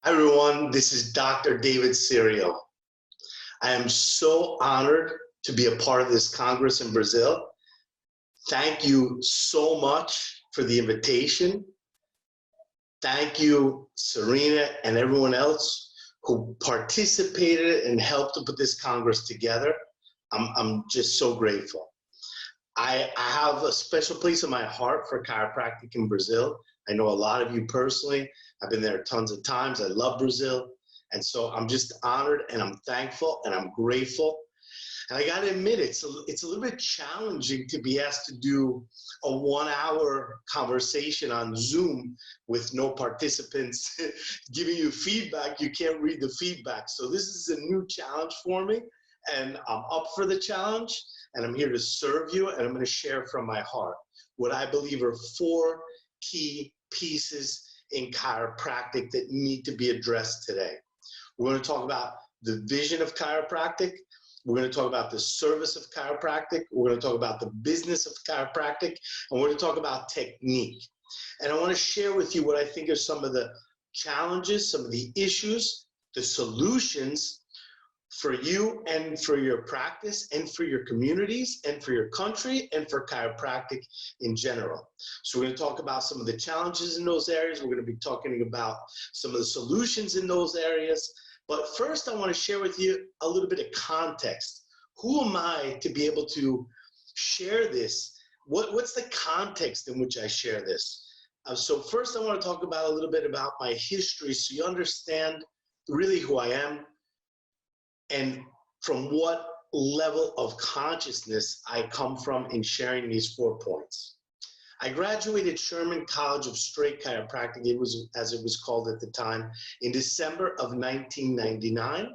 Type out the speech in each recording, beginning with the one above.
Hi everyone, this is Dr. David Serio. I am so honored to be a part of this Congress in Brazil. Thank you so much for the invitation. Thank you, Serena, and everyone else who participated and helped to put this Congress together. I'm just so grateful. I have a special place in my heart for chiropractic in Brazil. I know a lot of you personally. I've been there tons of times. I love Brazil. And so I'm just honored and I'm thankful and I'm grateful. And I gotta admit, it's a little bit challenging to be asked to do a 1-hour conversation on Zoom with no participants giving you feedback. You can't read the feedback. So this is a new challenge for me and I'm up for the challenge and I'm here to serve you and I'm gonna share from my heart what I believe are 4 key pieces in chiropractic that need to be addressed today. We're going to talk about the vision of chiropractic. We're going to talk about the service of chiropractic. We're going to talk about the business of chiropractic. And we're going to talk about technique. And I want to share with you what I think are some of the challenges, some of the issues, the solutions for you and for your practice and for your communities and for your country and for chiropractic in general. So we're going to talk about some of the challenges in those areas. We're going to be talking about some of the solutions in those areas. But first, I want to share with you a little bit of context. Who am I to be able to share this? What's the context in which I share this? So first, I want to talk about a little bit about my history so you understand really who I am and from what level of consciousness I come from in sharing these 4 points. I graduated Sherman College of Straight Chiropractic, it was as it was called at the time, in December of 1999.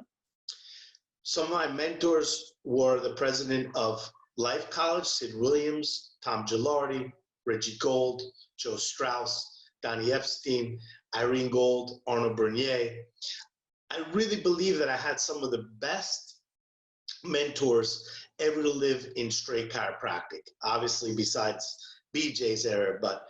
Some of my mentors were the president of Life College, Sid Williams, Tom Gilardi, Reggie Gold, Joe Strauss, Donnie Epstein, Irene Gold, Arnold Bernier. I really believe that I had some of the best mentors ever to live in straight chiropractic, obviously besides BJ's era, but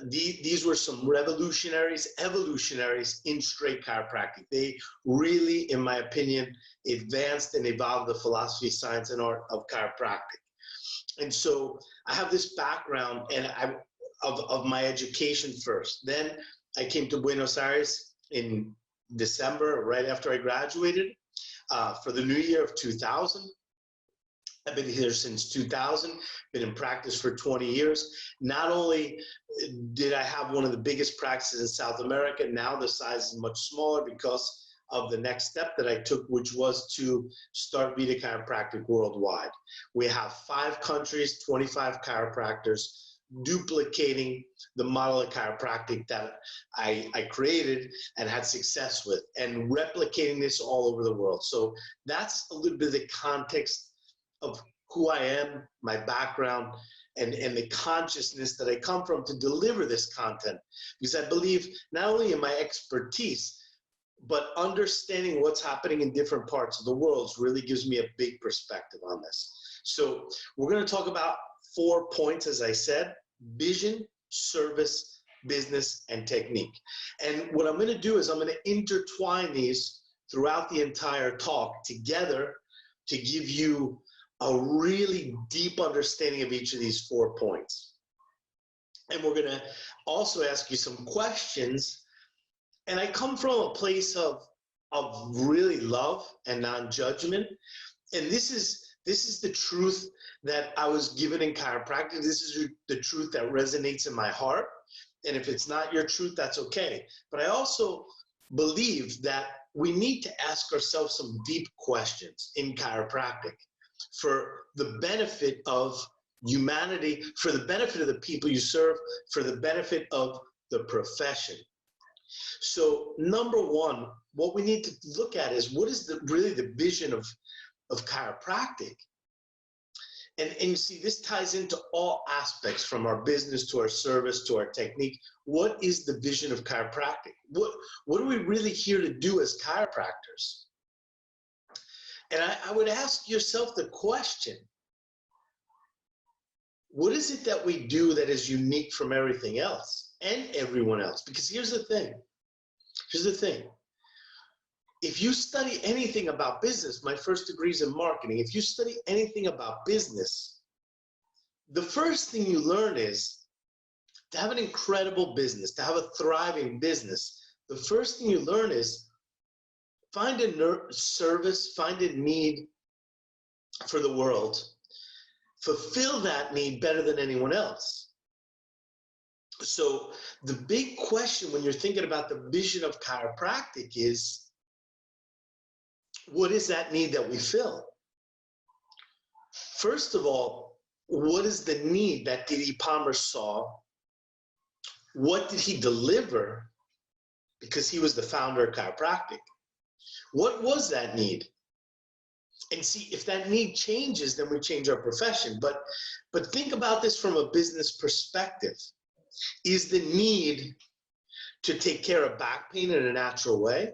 these were some revolutionaries, evolutionaries in straight chiropractic. They really, in my opinion, advanced and evolved the philosophy, science, and art of chiropractic. And so I have this background and of my education first. Then I came to Buenos Aires in December, right after I graduated, for the new year of 2000. I've been here since 2000, been in practice for 20 years. Not only did I have one of the biggest practices in South America, now the size is much smaller because of the next step that I took, which was to start Vida Chiropractic World Wide. We have 5 countries, 25 chiropractors, duplicating the model of chiropractic that I created and had success with, and replicating this all over the world. So that's a little bit of the context of who I am, my background, and the consciousness that I come from to deliver this content. Because I believe not only in my expertise, but understanding what's happening in different parts of the world really gives me a big perspective on this. So we're going to talk about 4 points, as I said: vision, service, business, and technique. And what I'm going to do is I'm going to intertwine these throughout the entire talk together to give you a really deep understanding of each of these 4 points. And we're going to also ask you some questions. And I come from a place of really love and non-judgment. And this is the truth that I was given in chiropractic. This is the truth that resonates in my heart. And if it's not your truth, that's okay. But I also believe that we need to ask ourselves some deep questions in chiropractic for the benefit of humanity, for the benefit of the people you serve, for the benefit of the profession. So number 1, what we need to look at is what is really the vision of chiropractic. And you see, this ties into all aspects, from our business to our service to our technique. What is the vision of chiropractic? What are we really here to do as chiropractors? And I would ask yourself the question, what is it that we do that is unique from everything else and everyone else? Because here's the thing. if you study anything about business, my first degree is in marketing. If you study anything about business, the first thing you learn is to have an incredible business, to have a thriving business. The first thing you learn is find a service, find a need for the world, fulfill that need better than anyone else. So the big question when you're thinking about the vision of chiropractic is, what is that need that we fill? First of all, what is the need that D.D. Palmer saw? What did he deliver? Because he was the founder of chiropractic. What was that need? And see, if that need changes, then we change our profession. But think about this from a business perspective. Is the need to take care of back pain in a natural way?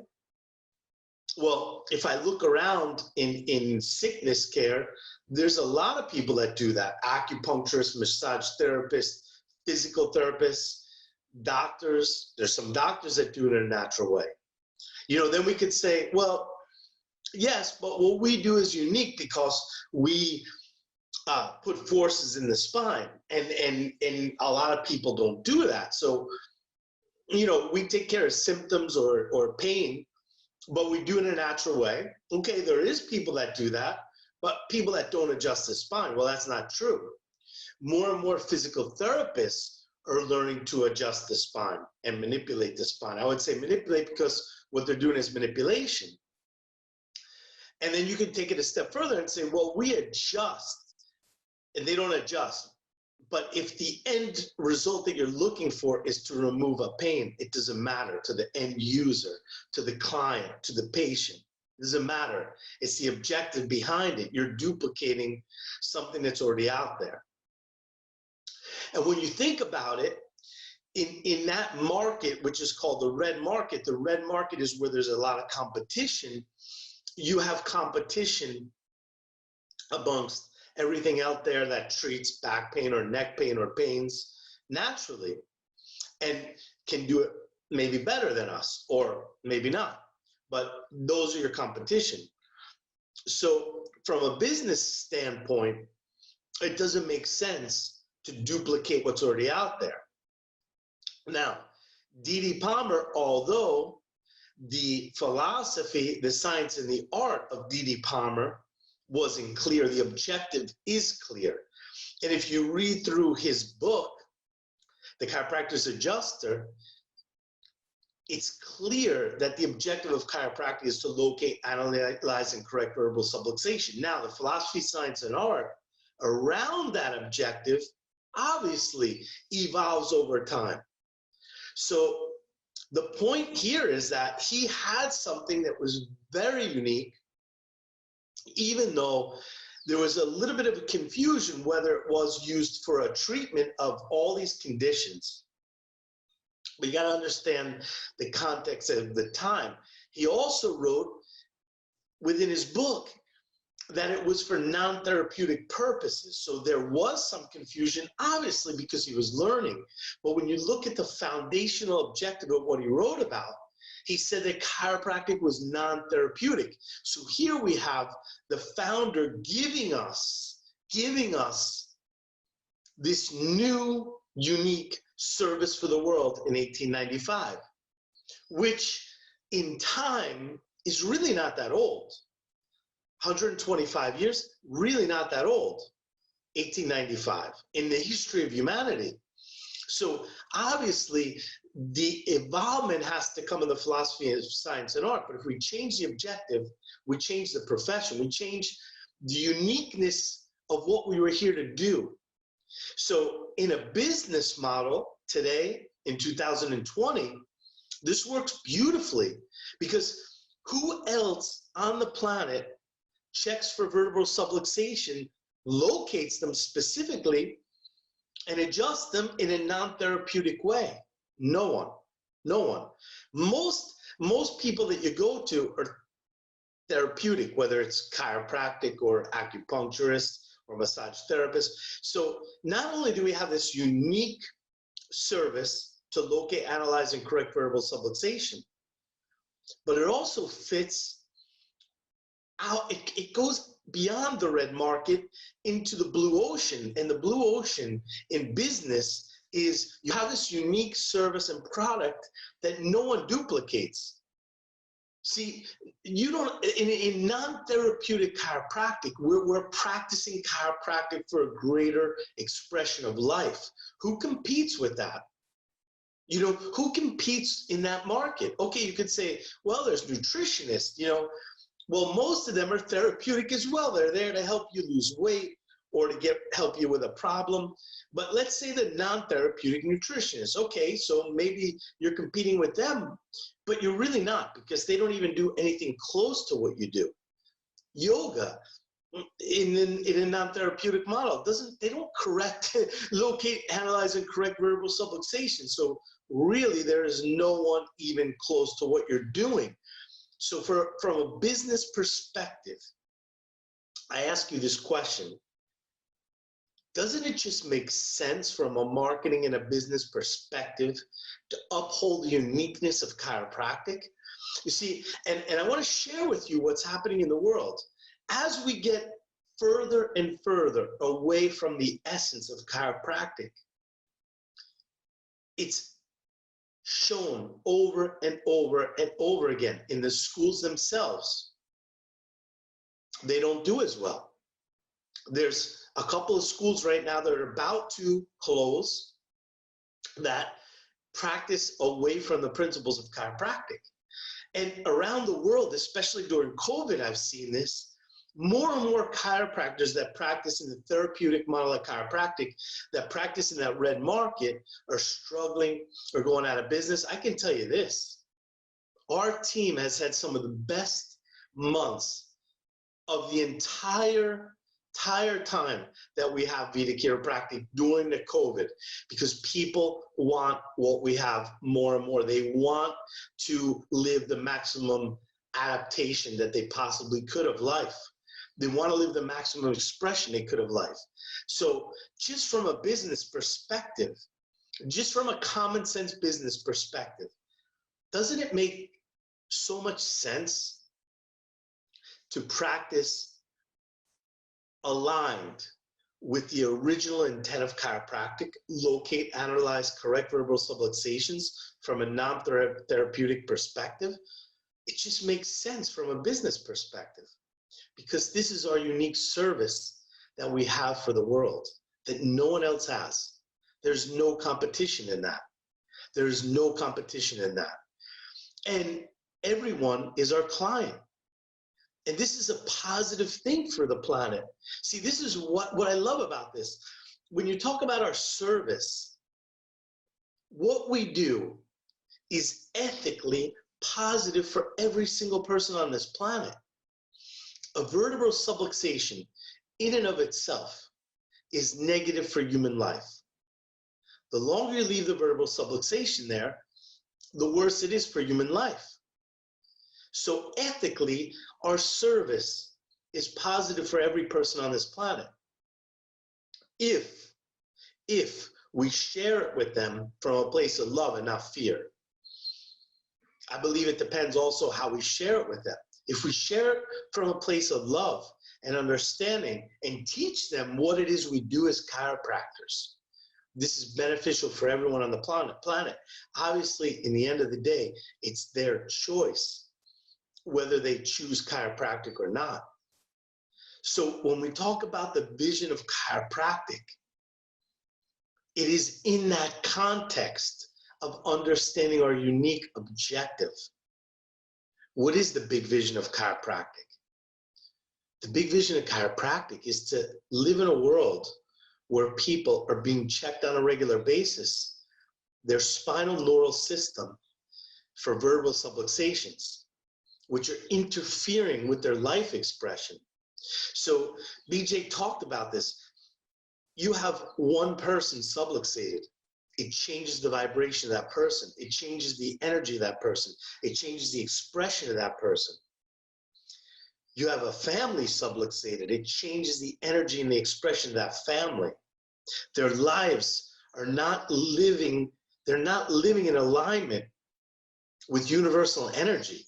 Well, if I look around in sickness care, there's a lot of people that do that. Acupuncturists, massage therapists, physical therapists, doctors. There's some doctors that do it in a natural way. You know, then we could say, well, yes, but what we do is unique because we put forces in the spine, and a lot of people don't do that. So, you know, we take care of symptoms or pain, but we do it in a natural way. Okay, there is people that do that, but people that don't adjust the spine, well, that's not true. More and more physical therapists are learning to adjust the spine and manipulate the spine. I would say manipulate because what they're doing is manipulation. And then you can take it a step further and say, well, we adjust, and they don't adjust. But if the end result that you're looking for is to remove a pain, it doesn't matter to the end user, to the client, to the patient. It doesn't matter. It's the objective behind it. You're duplicating something that's already out there. And when you think about it, in that market, which is called the red market is where there's a lot of competition. You have competition amongst everything out there that treats back pain or neck pain or pains naturally and can do it maybe better than us or maybe not, but those are your competition. So from a business standpoint, it doesn't make sense to duplicate what's already out there. Now, D.D. Palmer, although the philosophy, the science, and the art of D.D. Palmer wasn't clear, the objective is clear. And if you read through his book, The Chiropractor's Adjuster, it's clear that the objective of chiropractic is to locate, analyze, and correct vertebral subluxation. Now, the philosophy, science, and art around that objective obviously evolves over time. So the point here is that he had something that was very unique, even though there was a little bit of a confusion whether it was used for a treatment of all these conditions. But you got to understand the context of the time. He also wrote within his book that it was for non-therapeutic purposes. So there was some confusion, obviously, because he was learning. But when you look at the foundational objective of what he wrote about, he said that chiropractic was non-therapeutic. So here we have the founder giving us this new, unique service for the world in 1895, which in time is really not that old. 125 years, really not that old. 1895 in the history of humanity. So obviously the evolvement has to come in the philosophy of science and art, but if we change the objective, we change the profession, we change the uniqueness of what we were here to do. So in a business model today, in 2020, this works beautifully, because who else on the planet checks for vertebral subluxation, locates them specifically, and adjusts them in a non-therapeutic way? No one, no one. Most people that you go to are therapeutic, whether it's chiropractic or acupuncturist or massage therapist. So not only do we have this unique service to locate, analyze, and correct vertebral subluxation, but it also fits out. It goes beyond the red market into the blue ocean. And the blue ocean in business is you have this unique service and product that no one duplicates. See, you don't, in non-therapeutic chiropractic, we're practicing chiropractic for a greater expression of life. Who competes with that? You know, who competes in that market? Okay, you could say, well, there's nutritionists, you know. Well, most of them are therapeutic as well. They're there to help you lose weight or to help you with a problem. But let's say the non-therapeutic nutritionists. Okay, so maybe you're competing with them, but you're really not, because they don't even do anything close to what you do. Yoga, in a non-therapeutic model, they don't correct, locate, analyze, and correct vertebral subluxation. So really, there is no one even close to what you're doing. So from a business perspective, I ask you this question. Doesn't it just make sense from a marketing and a business perspective to uphold the uniqueness of chiropractic? You see, and I want to share with you what's happening in the world. As we get further and further away from the essence of chiropractic, it's shown over and over and over again in the schools themselves. They don't do as well. There's a couple of schools right now that are about to close that practice away from the principles of chiropractic. And around the world, especially during COVID, I've seen this. More and more chiropractors that practice in the therapeutic model of chiropractic, that practice in that red market, are struggling or going out of business. I can tell you this, our team has had some of the best months of the entire time that we have Vida Chiropractic during the COVID, because people want what we have more and more. They want to live the maximum adaptation that they possibly could of life. They want to live the maximum expression they could of life. So just from a business perspective, just from a common sense business perspective, doesn't it make so much sense to practice aligned with the original intent of chiropractic, locate, analyze, correct vertebral subluxations from a non-therapeutic perspective? It just makes sense from a business perspective, because this is our unique service that we have for the world that no one else has. There's no competition in that. There's no competition in that. And everyone is our client. And this is a positive thing for the planet. See, this is what I love about this. When you talk about our service, what we do is ethically positive for every single person on this planet. A vertebral subluxation in and of itself is negative for human life. The longer you leave the vertebral subluxation there, the worse it is for human life. So ethically, our service is positive for every person on this planet. If we share it with them from a place of love and not fear. I believe it depends also how we share it with them. If we share it from a place of love and understanding and teach them what it is we do as chiropractors, this is beneficial for everyone on the planet. Obviously, in the end of the day, it's their choice whether they choose chiropractic or not. So when we talk about the vision of chiropractic, it is in that context of understanding our unique objective. What is the big vision of chiropractic? The big vision of chiropractic is to live in a world where people are being checked on a regular basis, their spinal neural system for vertebral subluxations, which are interfering with their life expression. So BJ talked about this. You have one person subluxated. It changes the vibration of that person. It changes the energy of that person. It changes the expression of that person. You have a family subluxated. It changes the energy and the expression of that family. Their lives are not living, they're not living in alignment with universal energy.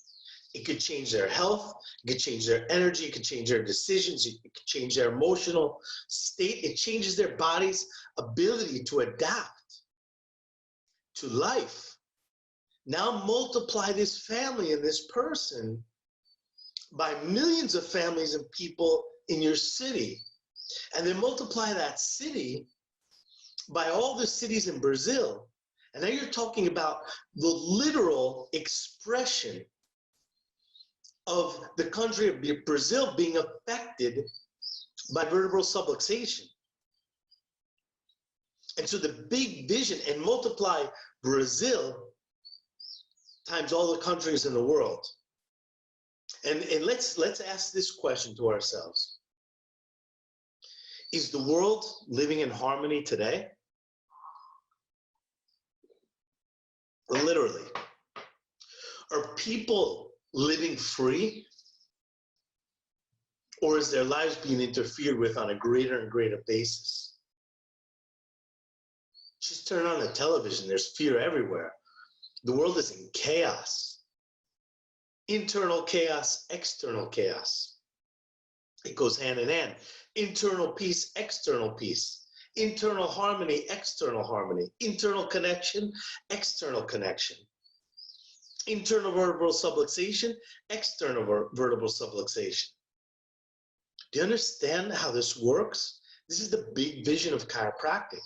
It could change their health, it could change their energy, it could change their decisions, it could change their emotional state. It changes their body's ability to adapt to life. Now multiply this family and this person by millions of families and people in your city. And then multiply that city by all the cities in Brazil. And now you're talking about the literal expression of the country of Brazil being affected by vertebral subluxation. And so the big vision, and multiply Brazil times all the countries in the world. And let's ask this question to ourselves. Is the world living in harmony today? Literally. Are people living free? Or is their lives being interfered with on a greater and greater basis? Just turn on the television, there's fear everywhere. The world is in chaos. Internal chaos, external chaos. It goes hand in hand. Internal peace, external peace. Internal harmony, external harmony. Internal connection, external connection. Internal vertebral subluxation, external vertebral subluxation. Do you understand how this works? This is the big vision of chiropractic.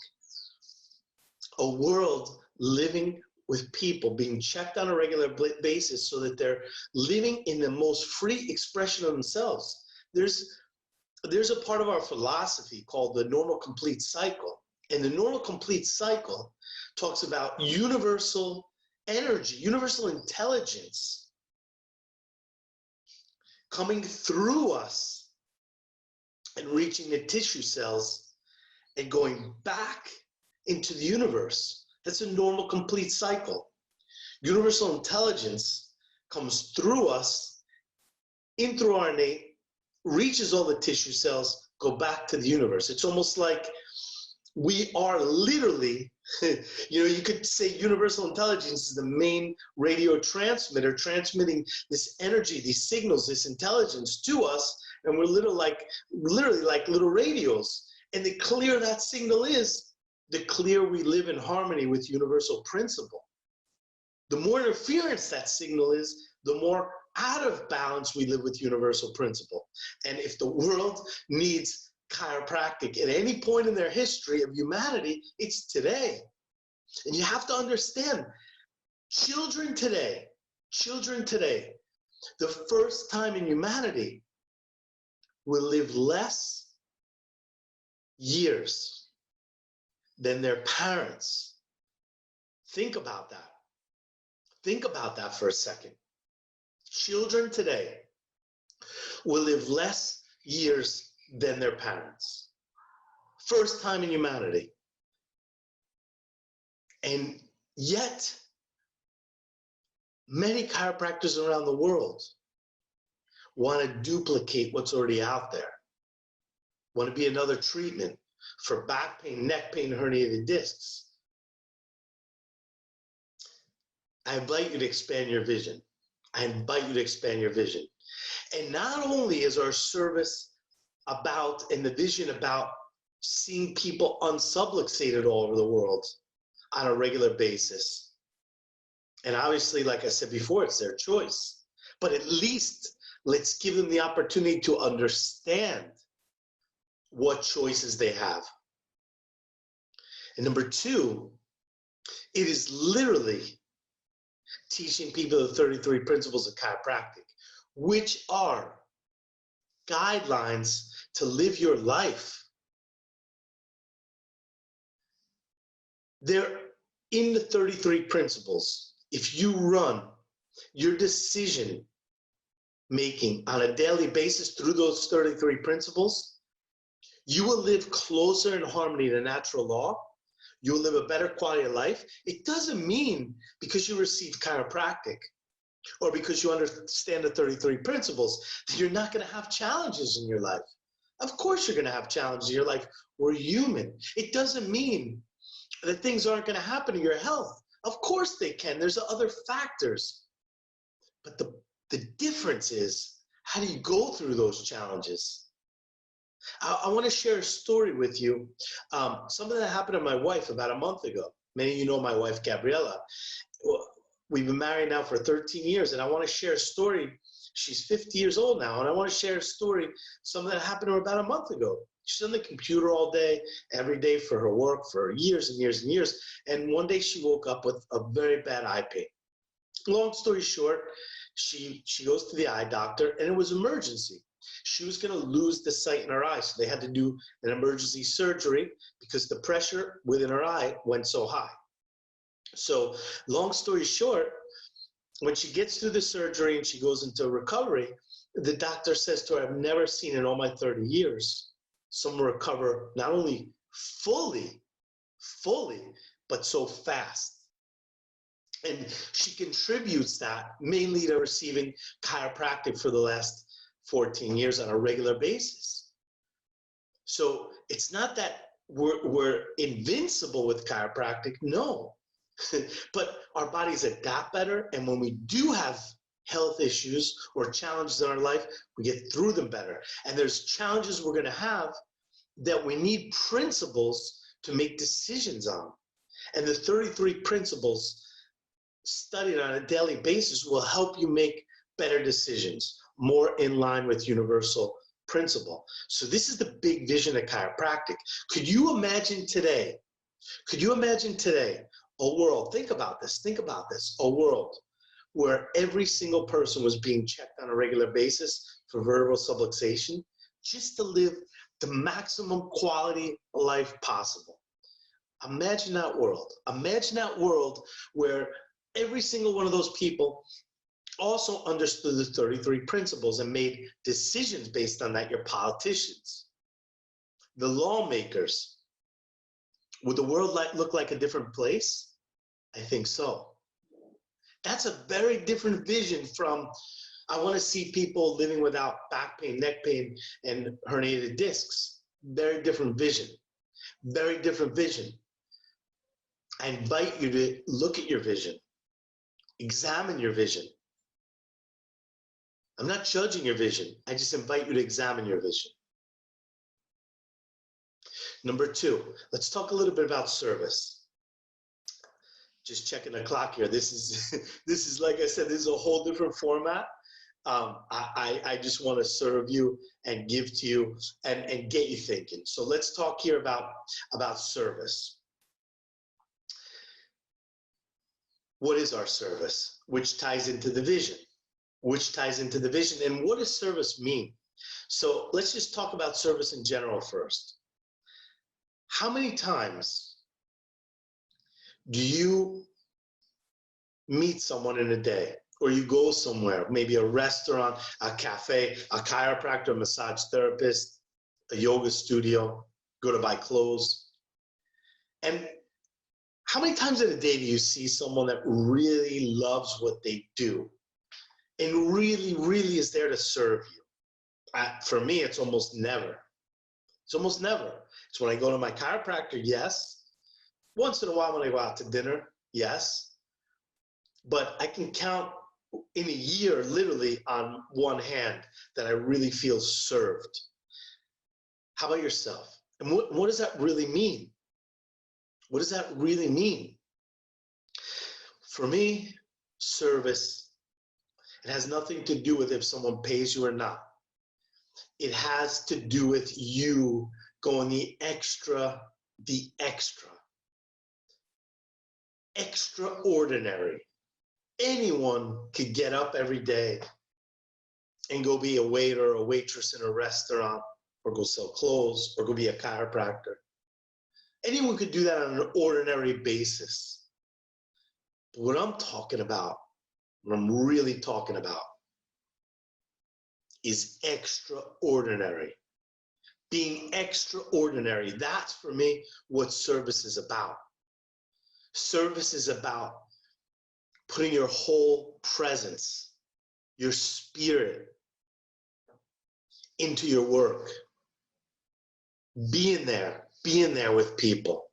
A world living with people being checked on a regular basis so that they're living in the most free expression of themselves. There's a part of our philosophy called the normal complete cycle. And the normal complete cycle talks about universal energy, universal intelligence coming through us and reaching the tissue cells and going back into the universe. That's a normal complete cycle. Universal intelligence comes through us, in through our RNA, reaches all the tissue cells, go back to the universe. It's almost like we are literally, you could say universal intelligence is the main radio transmitter transmitting this energy, these signals, this intelligence to us, and we're literally like little radios. And the clearer that signal is, the clearer we live in harmony with universal principle. The more interference that signal is, the more out of balance we live with universal principle. And if the world needs chiropractic at any point in their history of humanity, it's today. And you have to understand, children today, the first time in humanity, will live less years than their parents. Think about that. Think about that for a second. Children today will live less years than their parents. First time in humanity. And yet, many chiropractors around the world want to duplicate what's already out there. Want to be another treatment for back pain, neck pain, herniated discs. I invite you to expand your vision. I invite you to expand your vision. And not only is our service about, and the vision about, seeing people unsubluxated all over the world on a regular basis. And obviously, like I said before, it's their choice. But at least let's give them the opportunity to understand what choices they have. And number two, it is literally teaching people the 33 principles of chiropractic, which are guidelines to live your life. They're in the 33 principles. If you run your decision making on a daily basis through those 33 principles, you will live closer in harmony to natural law. You will live a better quality of life. It doesn't mean because you receive chiropractic or because you understand the 33 principles that you're not going to have challenges in your life. Of course you're going to have challenges in your life. We're human. It doesn't mean that things aren't going to happen to your health. Of course they can. There's other factors. But the The difference is, how do you go through those challenges? I want to share a story with you. Something that happened to my wife about a month ago. Many of you know my wife, Gabriela. We've been married now for 13 years, and I want to share a story. She's 50 years old now, and I want to share a story, something that happened to her about a month ago. She's on the computer all day, every day for her work for years and years and years. And one day she woke up with a very bad eye pain. Long story short, she goes to the eye doctor, and it was emergency. She was going to lose the sight in her eye, so they had to do an emergency surgery because the pressure within her eye went so high. So long story short, when she gets through the surgery and she goes into recovery, the doctor says to her, I've never seen in all my 30 years someone recover not only fully, but so fast. And she contributes that mainly to receiving chiropractic for the last 14 years on a regular basis. So it's not that we're invincible with chiropractic, no. But our bodies adapt better, and when we do have health issues or challenges in our life, we get through them better. And there's challenges we're going to have that we need principles to make decisions on. And the 33 principles studied on a daily basis will help you make better decisions, more in line with universal principle. So this is the big vision of chiropractic. Could you imagine today, a world, think about this, a world where every single person was being checked on a regular basis for vertebral subluxation, just to live the maximum quality of life possible. Imagine that world. Imagine that world where every single one of those people also understood the 33 principles and made decisions based on that. Your politicians, the lawmakers. Would the world look like a different place? I think so. That's a very different vision from, I want to see people living without back pain, neck pain, and herniated discs. Very different vision. Very different vision. I invite you to look at your vision. Examine your vision. I'm not judging your vision. I just invite you to examine your vision. Number 2, let's talk a little bit about service. Just checking the clock here. This is like I said, this is a whole different format. I just want to serve you and give to you and get you thinking. So let's talk here about service. What is our service? Which ties into the vision. And what does service mean? So let's just talk about service in general first. How many times do you meet someone in a day, or you go somewhere, maybe a restaurant, a cafe, a chiropractor, a massage therapist, a yoga studio, go to buy clothes? And how many times in a day do you see someone that really loves what they do and really, really is there to serve you? For me, it's almost never. It's almost never. It's when I go to my chiropractor, yes. Once in a while when I go out to dinner, yes. But I can count in a year, literally on one hand, that I really feel served. How about yourself? And what does that really mean? What does that really mean? For me, service, it has nothing to do with if someone pays you or not. It has to do with you going the extraordinary. Anyone could get up every day and go be a waiter or a waitress in a restaurant, or go sell clothes, or go be a chiropractor. Anyone could do that on an ordinary basis. But what I'm talking about, what I'm really talking about, is extraordinary. Being extraordinary, that's for me what service is about. Service is about putting your whole presence, your spirit into your work. Being there with people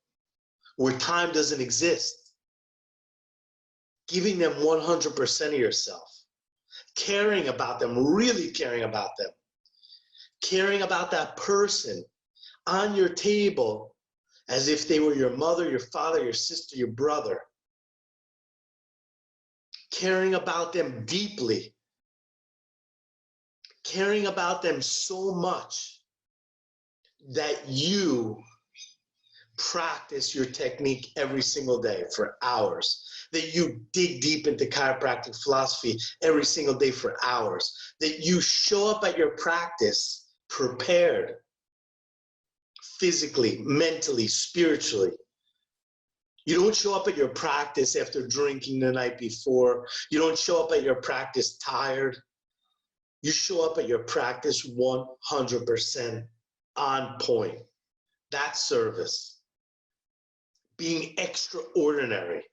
where time doesn't exist. Giving them 100% of yourself. caring about them, really caring about them, caring about that person on your table as if they were your mother, your father, your sister, your brother. Caring about them deeply. Caring about them so much that you practice your technique every single day for hours, that you dig deep into chiropractic philosophy every single day for hours, that you show up at your practice prepared physically, mentally, spiritually. You don't show up at your practice after drinking the night before. You don't show up at your practice tired. You show up at your practice 100% on point. That's service. Being extraordinary,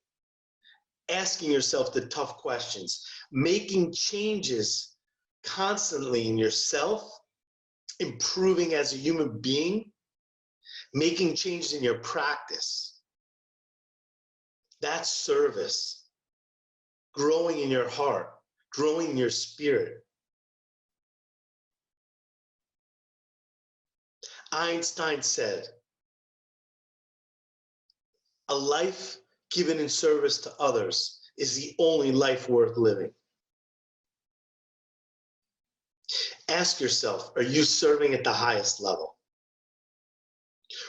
asking yourself the tough questions, making changes constantly in yourself, improving as a human being, making changes in your practice. That's service. Growing in your heart, growing in your spirit. Einstein said, a life given in service to others is the only life worth living. Ask yourself, are you serving at the highest level?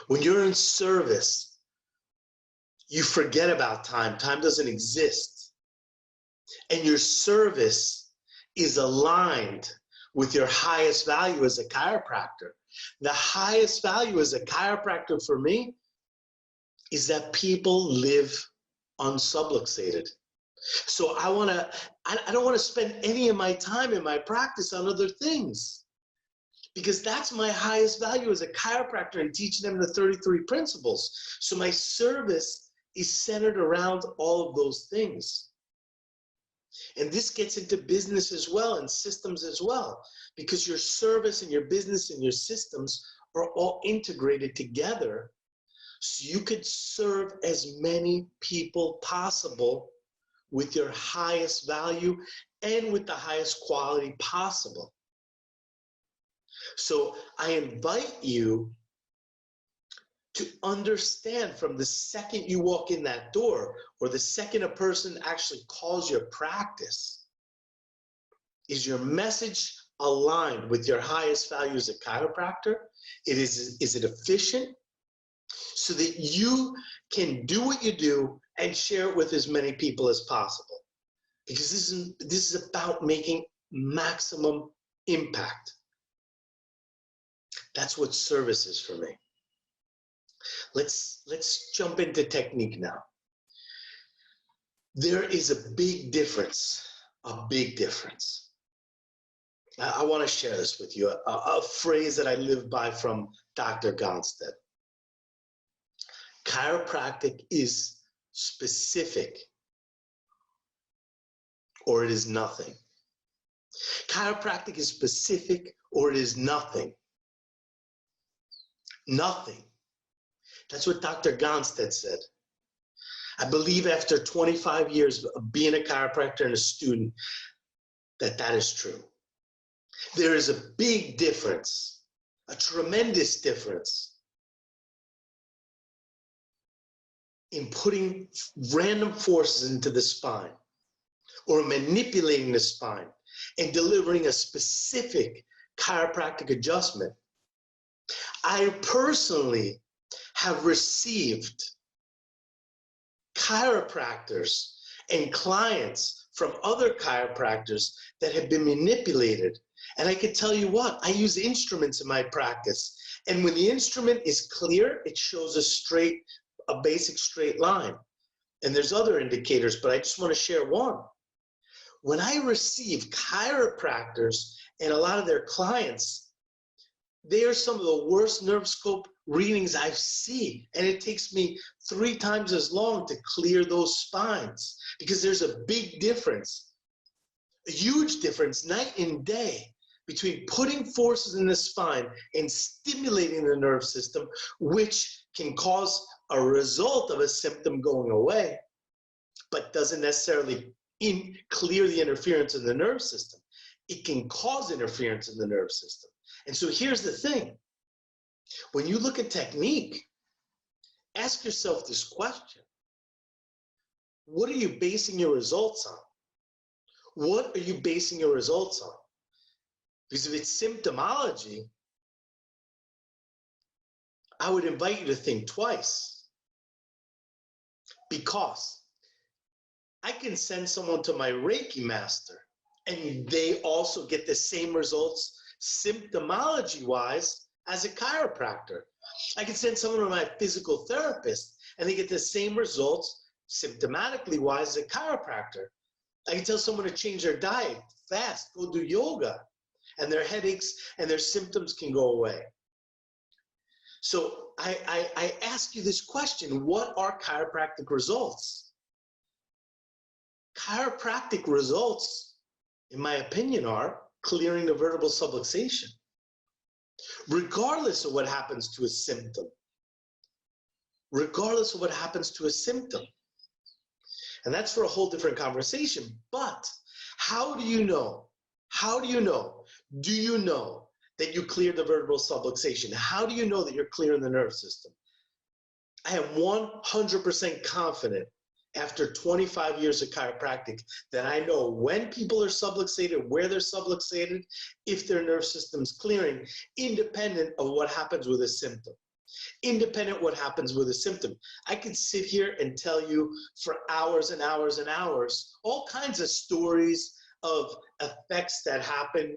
When you're in service, you forget about time. Time doesn't exist. And your service is aligned with your highest value as a chiropractor. The highest value as a chiropractor for me is that people live unsubluxated. So I don't want to spend any of my time in my practice on other things, because that's my highest value as a chiropractor and teaching them the 33 principles. So my service is centered around all of those things. And this gets into business as well and systems as well, because your service and your business and your systems are all integrated together. So you could serve as many people possible with your highest value and with the highest quality possible. So I invite you to understand from the second you walk in that door, or the second a person actually calls your practice, is your message aligned with your highest value as a chiropractor? Is it efficient? So that you can do what you do and share it with as many people as possible. Because this is about making maximum impact. That's what service is for me. Let's jump into technique now. There is a big difference, I want to share this with you, a phrase that I live by from Dr. Gonstead. Chiropractic is specific, or it is nothing. Chiropractic is specific, or it is nothing. Nothing. That's what Dr. Gonstead said. I believe after 25 years of being a chiropractor and a student, that is true. There is a big difference, a tremendous difference, in putting random forces into the spine or manipulating the spine and delivering a specific chiropractic adjustment. I personally have received chiropractors and clients from other chiropractors that have been manipulated. And I can tell you what, I use instruments in my practice. And when the instrument is clear, it shows a basic straight line. And there's other indicators, but I just want to share one. When I receive chiropractors and a lot of their clients, they are some of the worst nerve scope readings I've seen. And it takes me 3 times as long to clear those spines, because there's a big difference, a huge difference, night and day, between putting forces in the spine and stimulating the nerve system, which can cause a result of a symptom going away, but doesn't necessarily clear the interference in the nerve system. it can cause interference in the nervous system. And so here's the thing. When you look at technique, ask yourself this question. What are you basing your results on? What are you basing your results on? Because if it's symptomology, I would invite you to think twice. Because I can send someone to my Reiki master and they also get the same results symptomology-wise as a chiropractor. I can send someone to my physical therapist and they get the same results symptomatically-wise as a chiropractor. I can tell someone to change their diet, fast, go do yoga, and their headaches and their symptoms can go away. So I ask you this question, what are chiropractic results? Chiropractic results, in my opinion, are clearing the vertebral subluxation, regardless of what happens to a symptom. Regardless of what happens to a symptom. And that's for a whole different conversation. But how do you know? How do you know? Do you know that you cleared the vertebral subluxation? How do you know that you're clearing the nerve system? I am 100% confident after 25 years of chiropractic that I know when people are subluxated, where they're subluxated, if their nerve system's clearing, independent of what happens with a symptom. Independent what happens with a symptom. I could sit here and tell you for hours and hours and hours all kinds of stories of effects that happen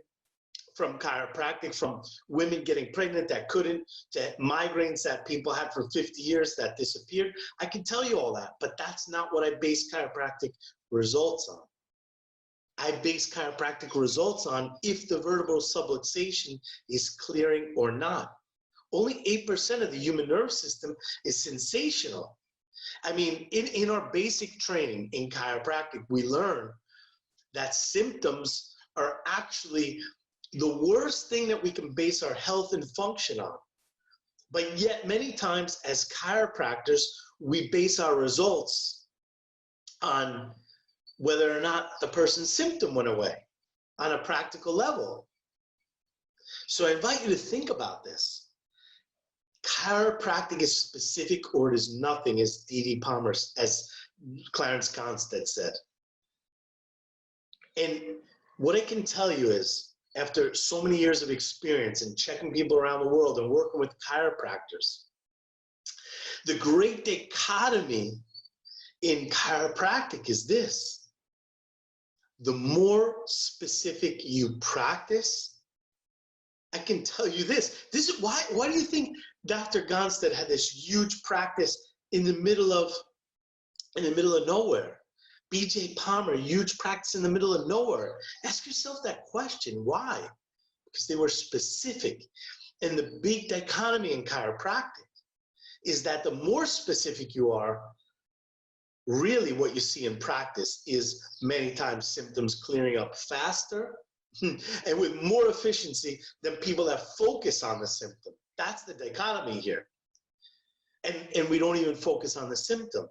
from chiropractic, from women getting pregnant that couldn't, to migraines that people had for 50 years that disappeared. I can tell you all that, but that's not what I base chiropractic results on. I base chiropractic results on if the vertebral subluxation is clearing or not. Only 8% of the human nerve system is sensational. I mean, in our basic training in chiropractic, we learn that symptoms are actually the worst thing that we can base our health and function on. But yet many times as chiropractors, we base our results on whether or not the person's symptom went away on a practical level. So I invite you to think about this. Chiropractic is specific or it is nothing, as D.D. Palmer, as Clarence Gonstead said. And what I can tell you is, after so many years of experience and checking people around the world and working with chiropractors, the great dichotomy in chiropractic is this. The more specific you practice, I can tell you this. This is why do you think Dr. Gonstead had this huge practice in the middle of nowhere? B.J. Palmer, huge practice in the middle of nowhere. Ask yourself that question. Why? Because they were specific. And the big dichotomy in chiropractic is that the more specific you are, really what you see in practice is many times symptoms clearing up faster and with more efficiency than people that focus on the symptom. That's the dichotomy here. And we don't even focus on the symptom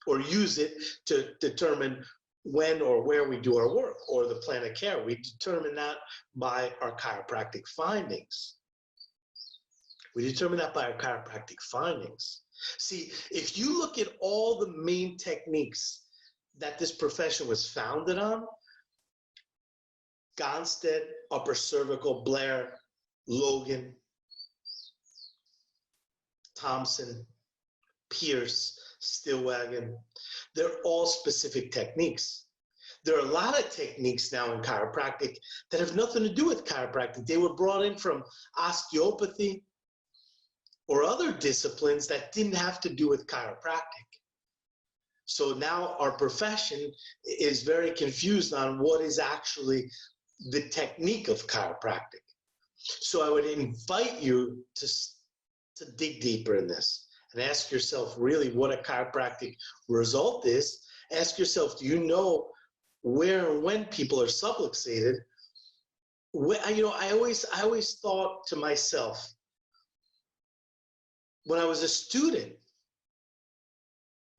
or use it to determine when or where we do our work or the plan of care. We determine that by our chiropractic findings. We determine that by our chiropractic findings. See, if you look at all the main techniques that this profession was founded on, Gonstead, upper cervical, Blair, Logan, Thompson, Pierce, Stillwagon, they're all specific techniques. There are a lot of techniques now in chiropractic that have nothing to do with chiropractic. They were brought in from osteopathy or other disciplines that didn't have to do with chiropractic. So now our profession is very confused on what is actually the technique of chiropractic. So I would invite you to dig deeper in this. And ask yourself really what a chiropractic result is. Ask yourself, do you know where and when people are subluxated? I always thought to myself, when I was a student,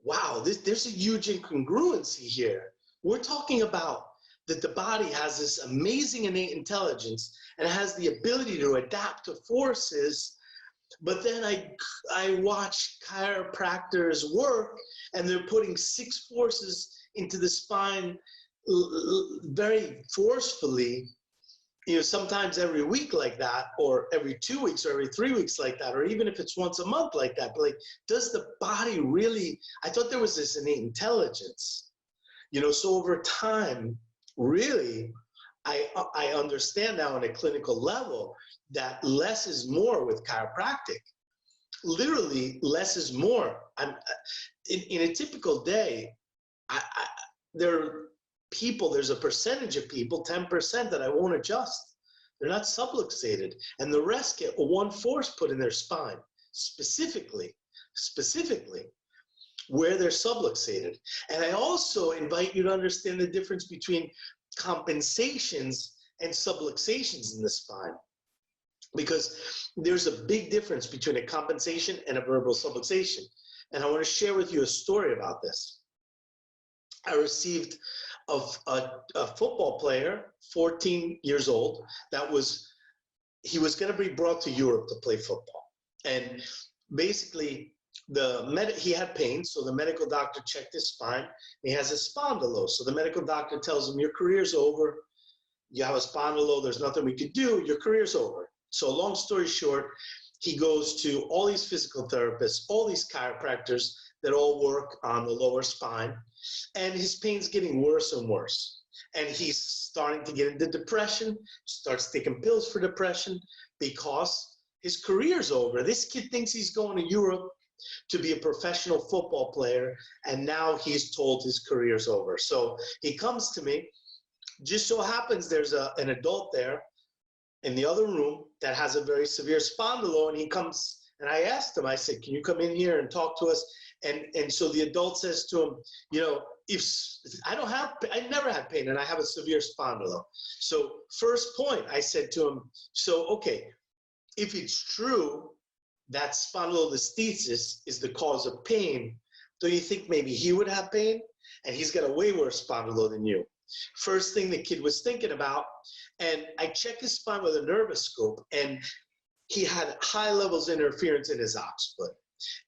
wow, there's a huge incongruency here. We're talking about that the body has this amazing innate intelligence and has the ability to adapt to forces. But then I watch chiropractors work, and they're putting 6 forces into the spine very forcefully, sometimes every week like that, or every 2 weeks, or every 3 weeks like that, or even if it's once a month like that. But like, does the body really, I thought there was this innate intelligence, so over time, really, I understand now on a clinical level that less is more with chiropractic. Literally, less is more. In a typical day, there's a percentage of people, 10%, that I won't adjust. They're not subluxated, and the rest get one force put in their spine, specifically where they're subluxated. And I also invite you to understand the difference between compensations and subluxations in the spine, because there's a big difference between a compensation and a vertebral subluxation. And I want to share with you a story about this. I received a football player, 14 years old, he was going to be brought to Europe to play football. And basically, he had pain, so the medical doctor checked his spine. He has a spondylose, so the medical doctor tells him, your career's over. You have a spondylose, there's nothing we could do, your career's over. So long story short, he goes to all these physical therapists, all these chiropractors that all work on the lower spine, and his pain's getting worse and worse. And he's starting to get into depression, starts taking pills for depression because his career's over. This kid thinks he's going to Europe to be a professional football player, and now he's told his career's over. So he comes to me. Just so happens there's an adult there in the other room that has a very severe spondylose, and he comes, and I asked him, I said, can you come in here and talk to us? And so the adult says to him, if I never had pain, and I have a severe spondylose. So first point, I said to him, so okay, if it's true that spondylolisthesis is the cause of pain, do you think maybe he would have pain? And he's got a way worse spondylose than you. First thing the kid was thinking about, and I checked his spine with a nervous scope, and he had high levels of interference in his occiput.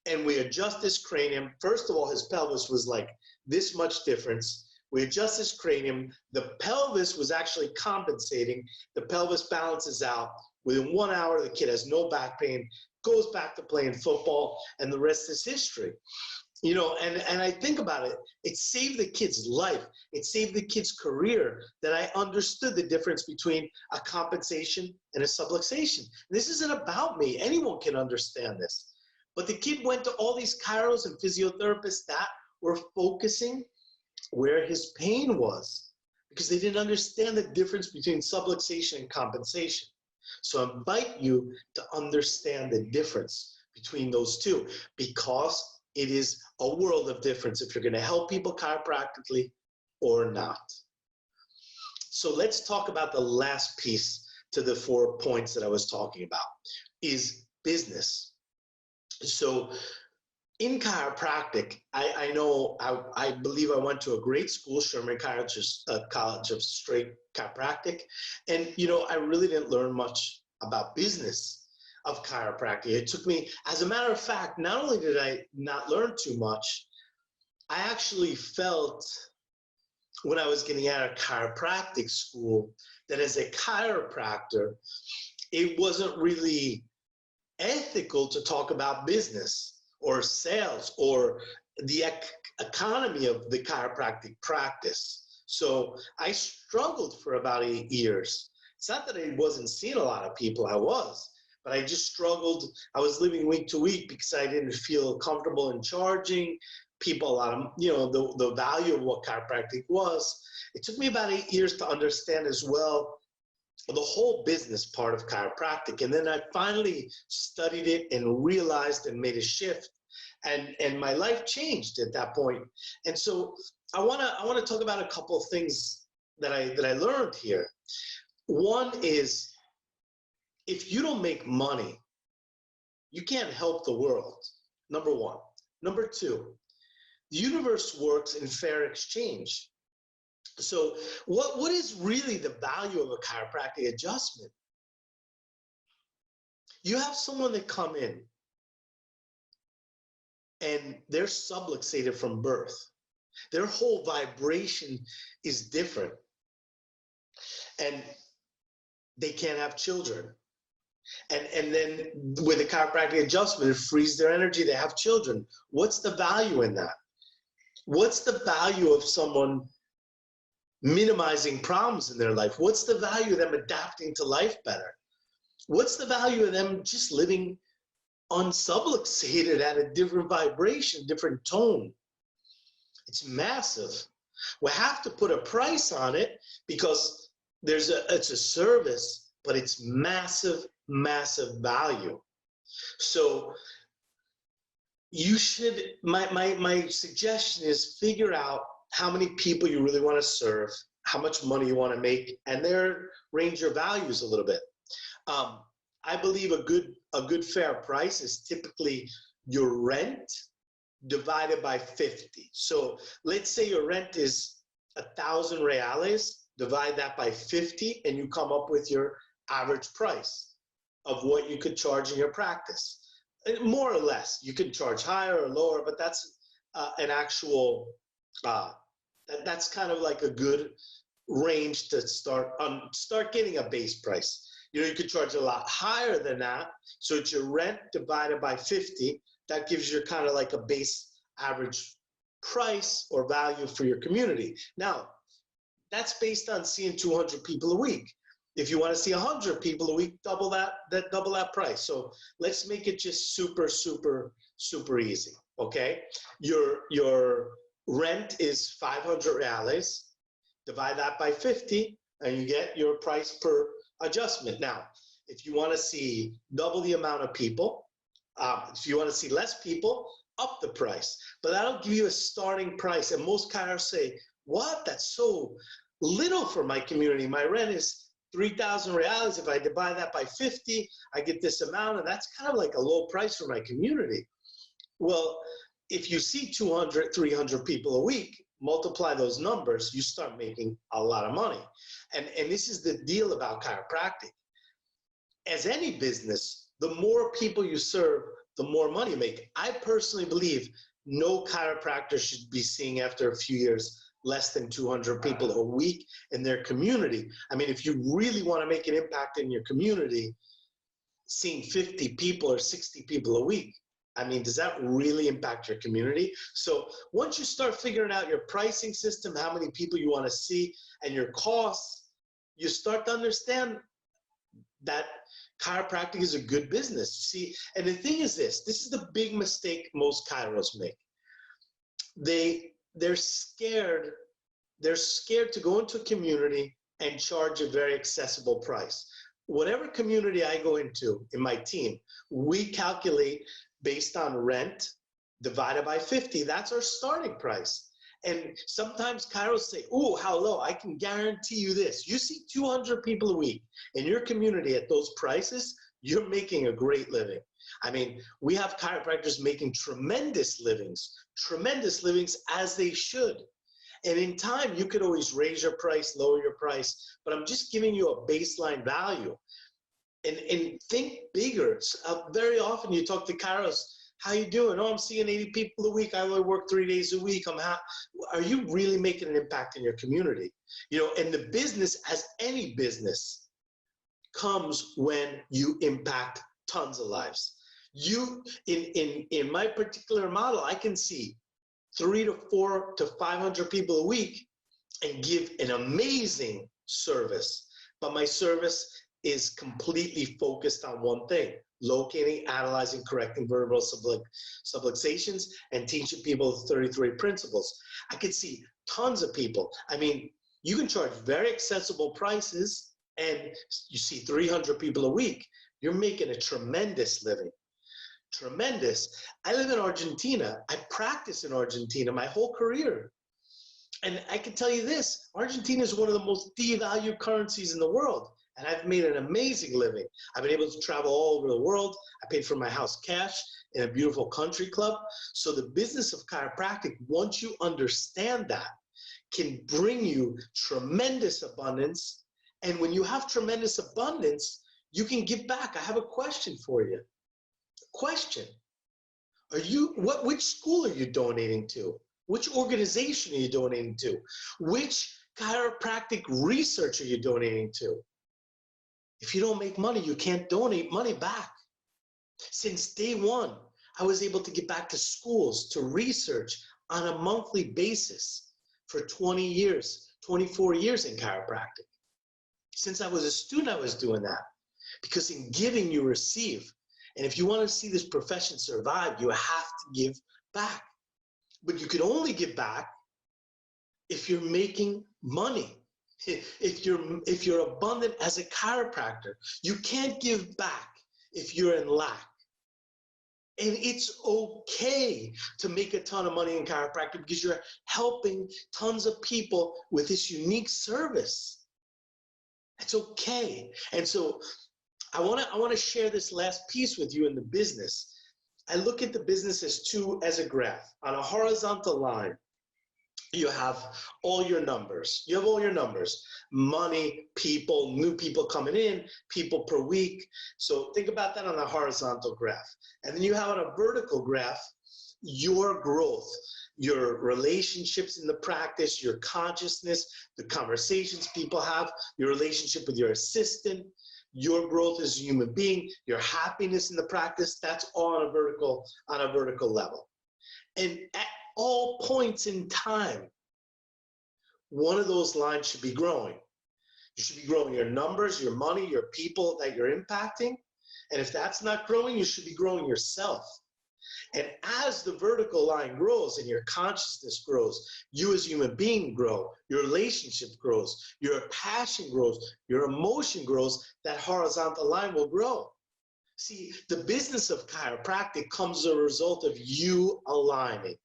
And we adjust his cranium. First of all, his pelvis was like this much difference. We adjust his cranium. The pelvis was actually compensating. The pelvis balances out. Within 1 hour, the kid has no back pain, goes back to playing football, and the rest is history. And I think about it, it saved the kid's life. It saved the kid's career, that I understood the difference between a compensation and a subluxation. This isn't about me. Anyone can understand this. But the kid went to all these chiros and physiotherapists that were focusing where his pain was, because they didn't understand the difference between subluxation and compensation. So I invite you to understand the difference between those two, because it is a world of difference if you're going to help people chiropractically or not. So let's talk about the last piece to the 4 points that I was talking about, is business. So in chiropractic, I believe I went to a great school, Sherman College of Straight Chiropractic, and I really didn't learn much about business of chiropractic. It took me, as a matter of fact, not only did I not learn too much, I actually felt when I was getting out of chiropractic school that as a chiropractor, it wasn't really ethical to talk about business or sales or the economy of the chiropractic practice. So I struggled for about 8 years. It's not that I wasn't seeing a lot of people, I was, but I just struggled. I was living week to week because I didn't feel comfortable in charging people a lot of, the value of what chiropractic was. It took me about 8 years to understand as well the whole business part of chiropractic. And then I finally studied it and realized and made a shift. And my life changed at that point. And so I wanna talk about a couple of things that I learned here. One is, if you don't make money, you can't help the world, number one. Number two, the universe works in fair exchange. So what is really the value of a chiropractic adjustment? You have someone that come in and they're subluxated from birth. Their whole vibration is different. And they can't have children. And then with a chiropractic adjustment, it frees their energy to have children. What's the value in that? What's the value of someone minimizing problems in their life? What's the value of them adapting to life better? What's the value of them just living unsubluxated at a different vibration, different tone? It's massive. We have to put a price on it because it's a service, but it's massive, massive value. So you should, my suggestion is figure out how many people you really want to serve, how much money you want to make, and then range your values a little bit. I believe a good fair price is typically your rent divided by 50. So let's say your rent is 1,000 reales, divide that by 50, and you come up with your average price of what you could charge in your practice. More or less, you can charge higher or lower, but that's an actual, that's kind of like a good range to start getting a base price. You know, you could charge a lot higher than that. So it's your rent divided by 50. That gives you kind of like a base average price or value for your community. Now, that's based on seeing 200 people a week. If you want to see 100 people a week, double that price. So let's make it just super, super, super easy, okay? Your rent is 500 reales. Divide that by 50, and you get your price per adjustment. Now, if you want to see double the amount of people, if you want to see less people, up the price. But that'll give you a starting price. And most chiros say, what? That's so little for my community. My rent is 3,000 reales. If I divide that by 50, I get this amount. And that's kind of like a low price for my community. Well, if you see 200, 300 people a week, multiply those numbers, you start making a lot of money. And this is the deal about chiropractic. As any business, the more people you serve, the more money you make. I personally believe no chiropractor should be seeing after a few years less than 200 people a week in their community. I mean, if you really want to make an impact in your community, seeing 50 people or 60 people a week, I mean, does that really impact your community? So once you start figuring out your pricing system, how many people you want to see, and your costs, you start to understand that chiropractic is a good business. See, and the thing is this is the big mistake most chiros make. They're scared to go into a community and charge a very accessible price. Whatever community I go into in my team, we calculate based on rent divided by 50. That's our starting price. And sometimes chiros say, oh, how low? I can guarantee you this. You see 200 people a week in your community at those prices, you're making a great living. I mean, we have chiropractors making tremendous livings as they should. And in time, you could always raise your price, lower your price, but I'm just giving you a baseline value. And think bigger. Very often you talk to chiros, how you doing? Oh, I'm seeing 80 people a week. I only work 3 days a week. Are you really making an impact in your community? You know, and the business, as any business, comes when you impact tons of lives. In my particular model, I can see 300 to 400 to 500 people a week and give an amazing service. But my service is completely focused on one thing: locating, analyzing, correcting vertebral subluxations, and teaching people the 33 principles. I could see tons of people. I mean, you can charge very accessible prices, and you see 300 people a week. You're making a tremendous living. Tremendous. I live in Argentina. I practice in Argentina my whole career. And I can tell you this, Argentina is one of the most devalued currencies in the world. And I've made an amazing living. I've been able to travel all over the world. I paid for my house cash in a beautiful country club. So the business of chiropractic, once you understand that, can bring you tremendous abundance. And when you have tremendous abundance, you can give back. I have a question for you. Question. Which school are you donating to? Which organization are you donating to? Which chiropractic research are you donating to? If you don't make money, you can't donate money back. Since day one, I was able to get back to schools, to research on a monthly basis for 20 years, 24 years in chiropractic. Since I was a student, I was doing that. Because in giving, you receive. And if you want to see this profession survive, you have to give back. But you can only give back if you're making money. If you're abundant as a chiropractor. You can't give back if you're in lack. And it's okay to make a ton of money in chiropractic because you're helping tons of people with this unique service. It's okay. And so I want to share this last piece with you in the business. I look at the business as a graph. On a horizontal line, you have all your numbers. You have all your numbers. Money, people, new people coming in, people per week. So think about that on a horizontal graph. And then you have on a vertical graph, your growth, your relationships in the practice, your consciousness, the conversations people have, your relationship with your assistant, your growth as a human being, your happiness in the practice. That's all on a vertical level. And at all points in time, one of those lines should be growing. You should be growing your numbers, your money, your people that you're impacting. And if that's not growing, you should be growing yourself. And as the vertical line grows and your consciousness grows, you as a human being grow, your relationship grows, your passion grows, your emotion grows, that horizontal line will grow. See, the business of chiropractic comes as a result of you aligning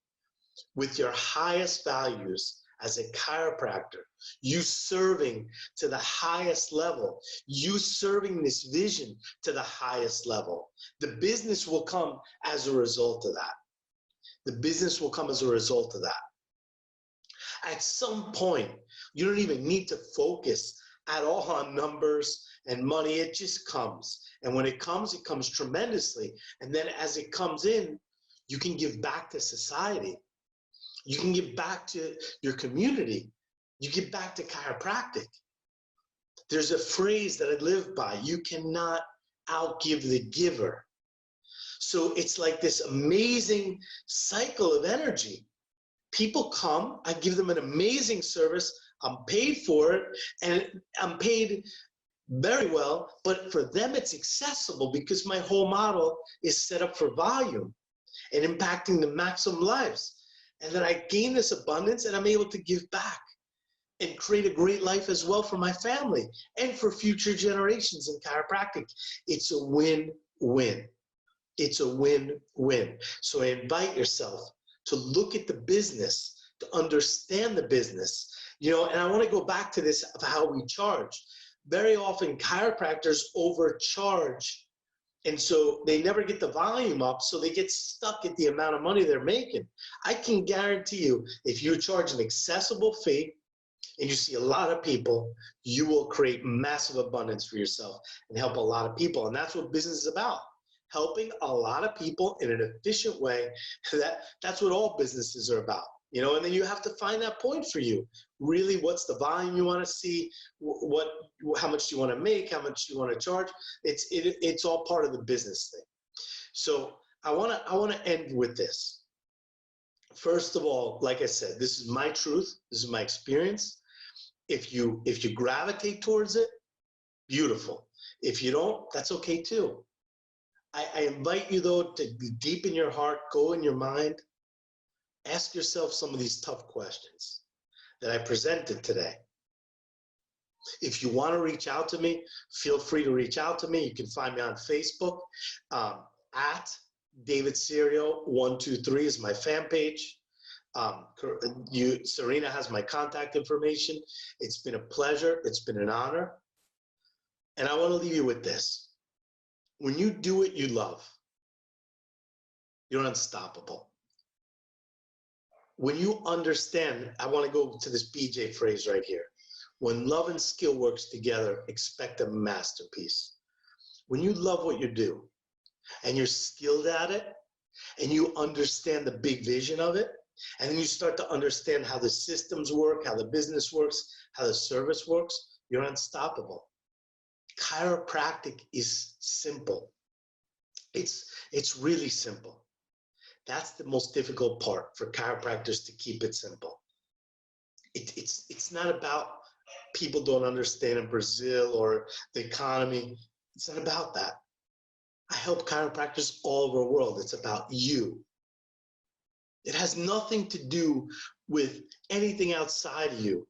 with your highest values as a chiropractor, you serving to the highest level, you serving this vision to the highest level. The business will come as a result of that. The business will come as a result of that. At some point, you don't even need to focus at all on numbers and money. It just comes. And when it comes tremendously. And then as it comes in, you can give back to society. You can give back to your community. You give back to chiropractic. There's a phrase that I live by: you cannot outgive the giver. So it's like this amazing cycle of energy. People come, I give them an amazing service, I'm paid for it, and I'm paid very well, but for them it's accessible because my whole model is set up for volume and impacting the maximum lives. And then I gain this abundance and I'm able to give back and create a great life as well for my family and for future generations in chiropractic. It's a win-win. It's a win-win. So I invite yourself to look at the business, to understand the business, and I want to go back to this of how we charge. Very often chiropractors overcharge, and so they never get the volume up, so they get stuck at the amount of money they're making. I can guarantee you, if you charge an accessible fee and you see a lot of people, you will create massive abundance for yourself and help a lot of people. And that's what business is about, helping a lot of people in an efficient way. That's what all businesses are about. And then you have to find that point for you. Really, what's the volume you want to see? How much do you want to make? How much do you want to charge? It's all part of the business thing. So I want to end with this. First of all, like I said, this is my truth. This is my experience. If you gravitate towards it, beautiful. If you don't, that's okay too. I invite you though to deep in your heart, go in your mind. Ask yourself some of these tough questions that I presented today. If you want to reach out to me, feel free to reach out to me. You can find me on Facebook at David Serio 123 is my fan page. Serena has my contact information. It's been a pleasure. It's been an honor. And I want to leave you with this. When you do what you love, you're unstoppable. When you understand, I want to go to this BJ phrase right here. When love and skill works together, expect a masterpiece. When you love what you do and you're skilled at it and you understand the big vision of it, and then you start to understand how the systems work, how the business works, how the service works, you're unstoppable. Chiropractic is simple. It's really simple. That's the most difficult part for chiropractors, to keep it simple. It's not about people don't understand in Brazil or the economy. It's not about that. I help chiropractors all over the world. It's about you. It has nothing to do with anything outside of you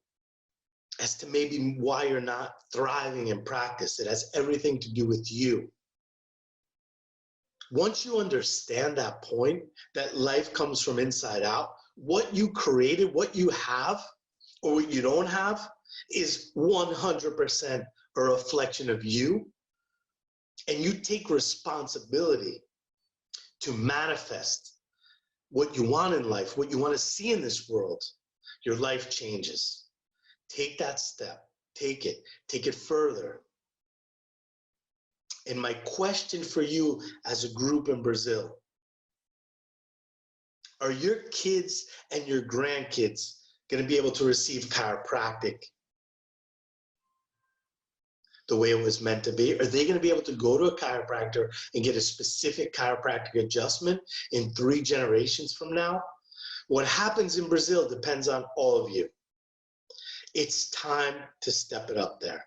as to maybe why you're not thriving in practice. It has everything to do with you. Once you understand that point, that life comes from inside out, what you created, what you have, or what you don't have, is 100% a reflection of you. And you take responsibility to manifest what you want in life, what you want to see in this world. Your life changes. Take that step. Take it further. And my question for you as a group in Brazil, are your kids and your grandkids going to be able to receive chiropractic the way it was meant to be? Are they going to be able to go to a chiropractor and get a specific chiropractic adjustment in 3 generations from now? What happens in Brazil depends on all of you. It's time to step it up there.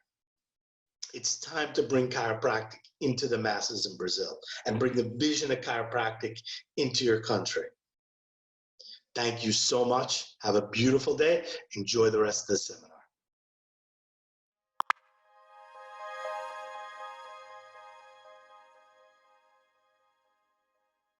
It's time to bring chiropractic into the masses in Brazil and bring the vision of chiropractic into your country. Thank you so much. Have a beautiful day. Enjoy the rest of the seminar.